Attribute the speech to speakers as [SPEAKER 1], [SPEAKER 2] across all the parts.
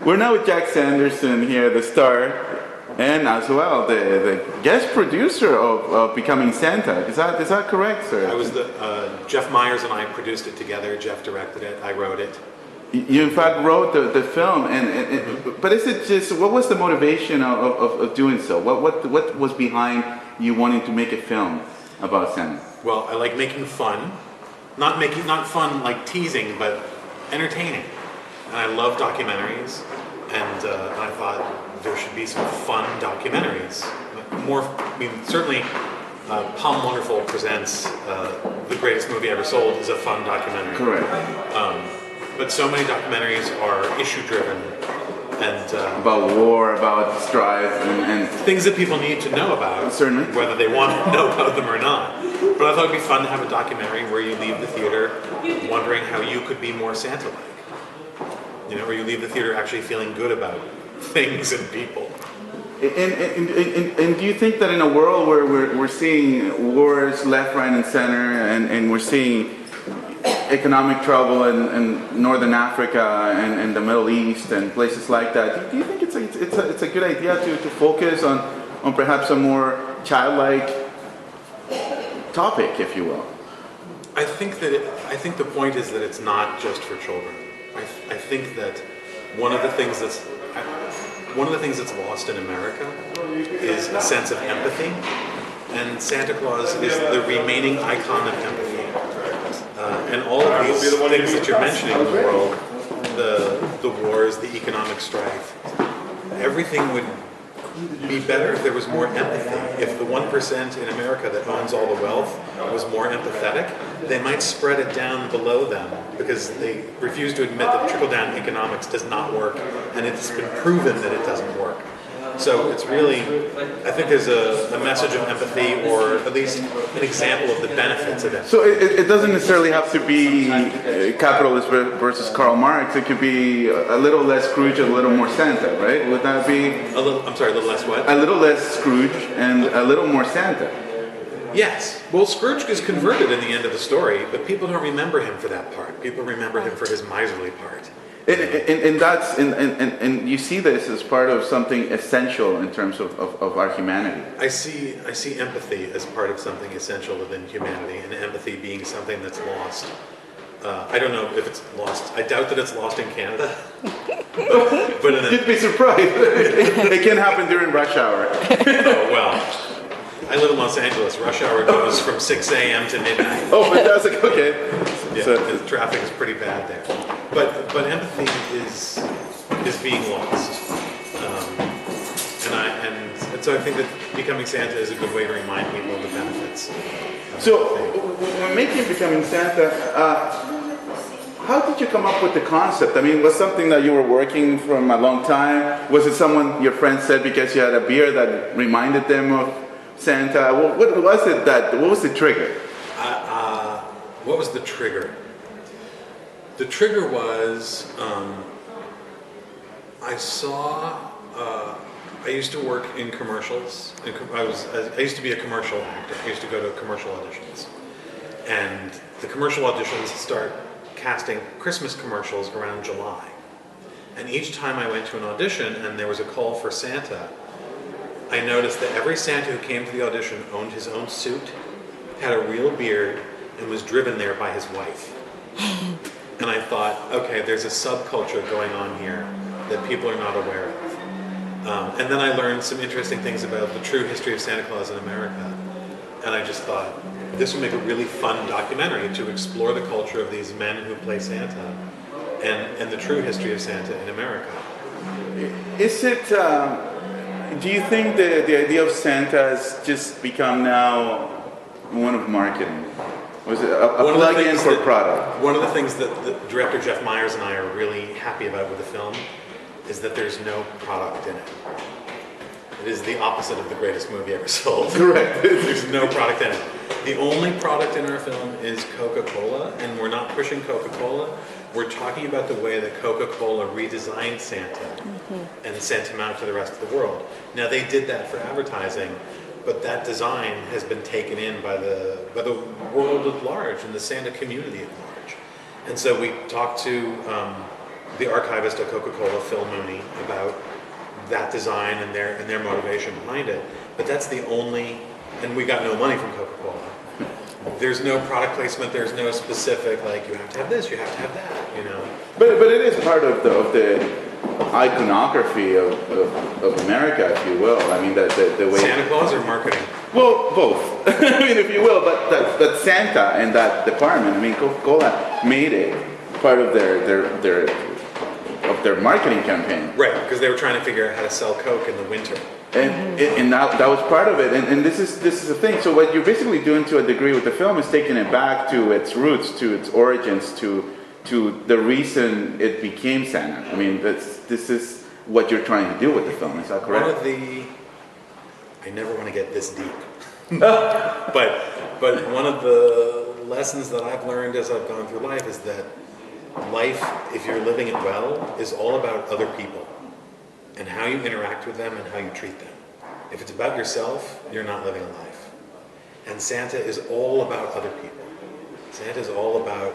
[SPEAKER 1] We're now with Jack Sanderson here, the star, and as well the guest producer of Becoming Santa. Is that correct, sir?
[SPEAKER 2] I was Jeff Myers and I produced it together. Jeff directed it. I wrote it.
[SPEAKER 1] You in fact wrote the film, but is it just, what was the motivation of doing so? What was behind you wanting to make a film about Santa?
[SPEAKER 2] Well, I like making fun, not fun like teasing, but entertaining. And I love documentaries, and I thought there should be some fun documentaries. Certainly, Palm Wonderful presents The Greatest Movie Ever Sold is a fun documentary.
[SPEAKER 1] Correct.
[SPEAKER 2] But so many documentaries are issue-driven and
[SPEAKER 1] about war, about strife, and
[SPEAKER 2] things that people need to know about.
[SPEAKER 1] Certainly.
[SPEAKER 2] Whether they want to know about them or not. But I thought it'd be fun to have a documentary where you leave the theater wondering how you could be more Santa-like. You know, where you leave the theater actually feeling good about things and people.
[SPEAKER 1] And do you think that in a world where we're seeing wars left, right, and center, and we're seeing economic trouble in Northern Africa and the Middle East and places like that, do you think it's a good idea to focus on perhaps a more childlike topic, if you will?
[SPEAKER 2] I think the point is that it's not just for children. I think that one of the things that's lost in America is a sense of empathy, and Santa Claus is the remaining icon of empathy. And all of these things that you're mentioning in the world, the wars, the economic strife, everything would be better if there was more empathy. If the 1% in America that owns all the wealth was more empathetic, they might spread it down below them because they refuse to admit that trickle-down economics does not work, and it's been proven that it doesn't work. So it's really, I think there's a message of empathy, or at least an example of the benefits of it.
[SPEAKER 1] So it doesn't necessarily have to be capitalist versus Karl Marx. It could be a little less Scrooge and a little more Santa, right? Would that be?
[SPEAKER 2] A little less what?
[SPEAKER 1] A little less Scrooge and a little more Santa.
[SPEAKER 2] Yes. Well, Scrooge is converted in the end of the story, but people don't remember him for that part. People remember him for his miserly part. And
[SPEAKER 1] you see this as part of something essential in terms of our humanity.
[SPEAKER 2] I see empathy as part of something essential within humanity, and empathy being something that's lost. I don't know if it's lost. I doubt that it's lost in Canada. but
[SPEAKER 1] You'd be surprised. It can happen during rush hour.
[SPEAKER 2] Oh, well. I live in Los Angeles. Rush hour goes from 6 a.m. to midnight.
[SPEAKER 1] Oh, fantastic. Okay.
[SPEAKER 2] Yeah, the traffic is pretty bad there. But empathy is being lost. And so I think that Becoming Santa is a good way to remind people of the benefits.
[SPEAKER 1] So, when making Becoming Santa, how did you come up with the concept? I mean, was it something that you were working from a long time? Was it someone your friend said because you had a beer that reminded them of Santa? What was the trigger?
[SPEAKER 2] What was the trigger? The trigger was I used to work in commercials. I used to be a commercial actor. I used to go to commercial auditions, and the commercial auditions start casting Christmas commercials around July. And each time I went to an audition and there was a call for Santa, I noticed that every Santa who came to the audition owned his own suit, had a real beard, and was driven there by his wife. And I thought, okay, there's a subculture going on here that people are not aware of. And then I learned some interesting things about the true history of Santa Claus in America. And I just thought, this would make a really fun documentary to explore the culture of these men who play Santa and the true history of Santa in America.
[SPEAKER 1] Is it, do you think the idea of Santa has just become now one of marketing? Was it a plug-in for product?
[SPEAKER 2] One of the things that the director Jeff Myers and I are really happy about with the film is that there's no product in it. It is the opposite of the greatest movie ever sold.
[SPEAKER 1] Correct.
[SPEAKER 2] There's no product in it. The only product in our film is Coca-Cola, and we're not pushing Coca-Cola. We're talking about the way that Coca-Cola redesigned Santa and sent him out to the rest of the world. Now, they did that for advertising, but that design has been taken in by the world at large and the Santa community at large. And so we talked to the archivist at Coca-Cola, Phil Mooney, about that design and their motivation behind it. But that's the only, and we got no money from Coca-Cola. There's no product placement. There's no specific like you have to have this, you have to have that. You know.
[SPEAKER 1] But it is part of the iconography of America, if you will. I mean, the way
[SPEAKER 2] Santa Claus or marketing?
[SPEAKER 1] Well, both. I mean, if you will, but that Santa and that department. I mean, Coca-Cola made it part of their marketing campaign.
[SPEAKER 2] Right, because they were trying to figure out how to sell Coke in the winter.
[SPEAKER 1] And that was part of it. And this is the thing. So what you're basically doing to a degree with the film is taking it back to its roots, to its origins, to the reason it became Santa. I mean, this is what you're trying to do with the film. Is that correct?
[SPEAKER 2] I never want to get this deep, but one of the lessons that I've learned as I've gone through life is that life, if you're living it well, is all about other people and how you interact with them and how you treat them. If it's about yourself, you're not living a life. And Santa is all about other people. Santa is all about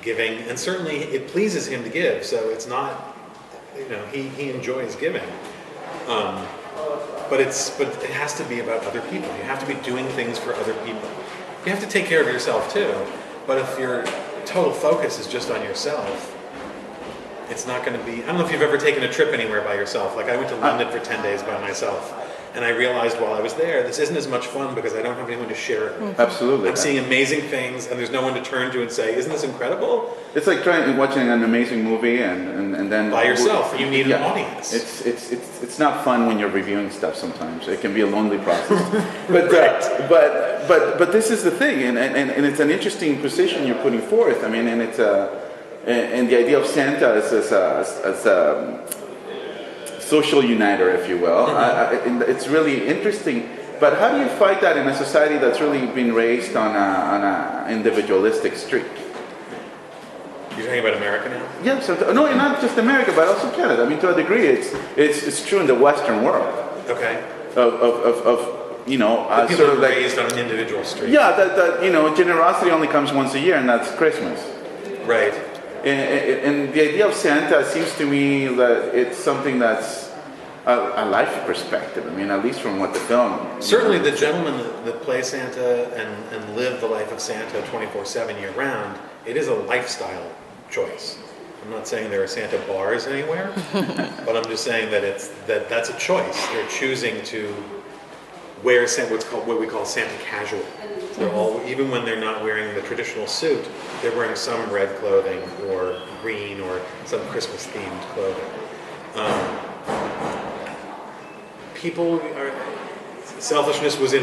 [SPEAKER 2] giving, and certainly it pleases him to give, so it's not, he enjoys giving. But it has to be about other people. You have to be doing things for other people. You have to take care of yourself too, but if your total focus is just on yourself, it's not going to be, I don't know if you've ever taken a trip anywhere by yourself. Like I went to London for 10 days by myself, and I realized while I was there, this isn't as much fun because I don't have anyone to share it with.
[SPEAKER 1] Absolutely.
[SPEAKER 2] I'm seeing amazing things, and there's no one to turn to and say, isn't this incredible?
[SPEAKER 1] It's like watching an amazing movie and then
[SPEAKER 2] by yourself. You need an audience.
[SPEAKER 1] It's not fun when you're reviewing stuff. Sometimes it can be a lonely process. But
[SPEAKER 2] Right.
[SPEAKER 1] but this is the thing, and it's an interesting position you're putting forth. I mean, and it's and the idea of Santa as a social uniter, if you will. It's really interesting. But how do you fight that in a society that's really been raised on a individualistic streak?
[SPEAKER 2] You're talking about America now?
[SPEAKER 1] Yeah, so no, not just America, but also Canada. I mean, to a degree, it's true in the Western world.
[SPEAKER 2] Okay.
[SPEAKER 1] People
[SPEAKER 2] sort of raised on an individual streak.
[SPEAKER 1] Yeah, that generosity only comes once a year, and that's Christmas.
[SPEAKER 2] Right.
[SPEAKER 1] And the idea of Santa seems to me that it's something that's a life perspective. I mean, at least from what the film.
[SPEAKER 2] Certainly, the gentlemen that play Santa and live the life of Santa 24/7 year round, it is a lifestyle choice. I'm not saying there are Santa bars anywhere, but I'm just saying that that's a choice. They're choosing to wear what we call Santa casual. They're all, even when they're not wearing the traditional suit, they're wearing some red clothing or green or some Christmas themed clothing. Selfishness was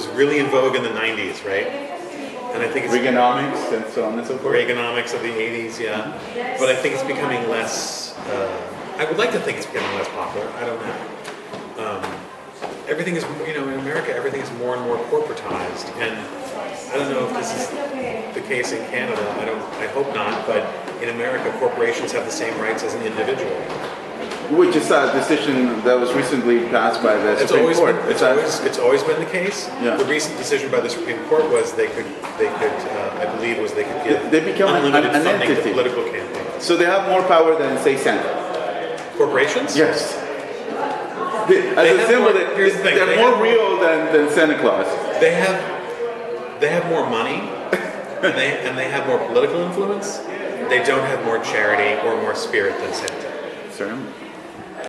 [SPEAKER 2] really in vogue in the 90s, right? And I think it's
[SPEAKER 1] Reaganomics and so on and so forth.
[SPEAKER 2] Reaganomics of the 80s, yeah. But I think it's becoming less. I would like to think it's becoming less popular. I don't know. Everything is, in America, everything is more and more corporatized, and I don't know if this is the case in Canada. I hope not. But in America, corporations have the same rights as an individual.
[SPEAKER 1] Which is a decision that was recently passed by the Supreme Court.
[SPEAKER 2] It's always been the case.
[SPEAKER 1] Yeah.
[SPEAKER 2] The recent decision by the Supreme Court was they could I believe was they could give
[SPEAKER 1] They become
[SPEAKER 2] unlimited
[SPEAKER 1] an
[SPEAKER 2] funding
[SPEAKER 1] entity.
[SPEAKER 2] to political campaigns.
[SPEAKER 1] So they have more power than, say, Santa.
[SPEAKER 2] Corporations?
[SPEAKER 1] Yes.
[SPEAKER 2] Here's the thing,
[SPEAKER 1] they're more real than Santa Claus.
[SPEAKER 2] They have more money and they have more political influence. They don't have more charity or more spirit than Santa.
[SPEAKER 1] Certainly.